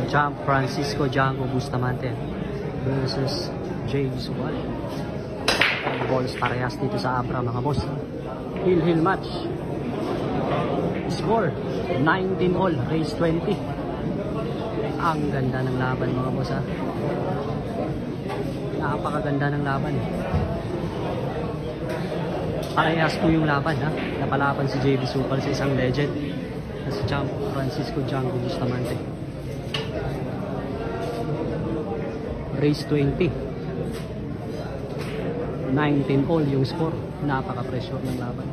Francisco Django Bustamante versus Jay Sual. Balls parehas dito sa Abra mga boss. Hill match. Score 19 all, race 20. Ang ganda ng laban mga boss ha. Napakaganda ng laban. Parehas po yung laban ha. Napalaban si JB Supal sa isang legend na si Francisco Django Bustamante. Race 20. 19 all yung score. Napaka-pressure ng laban.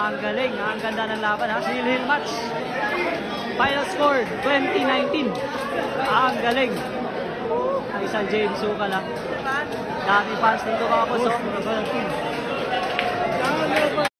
Ang galing, ang ganda ng laban ha. Hill match. Final score 2019. Ang galing. Ang isang James Suka lang. Dami fans dito mga boss.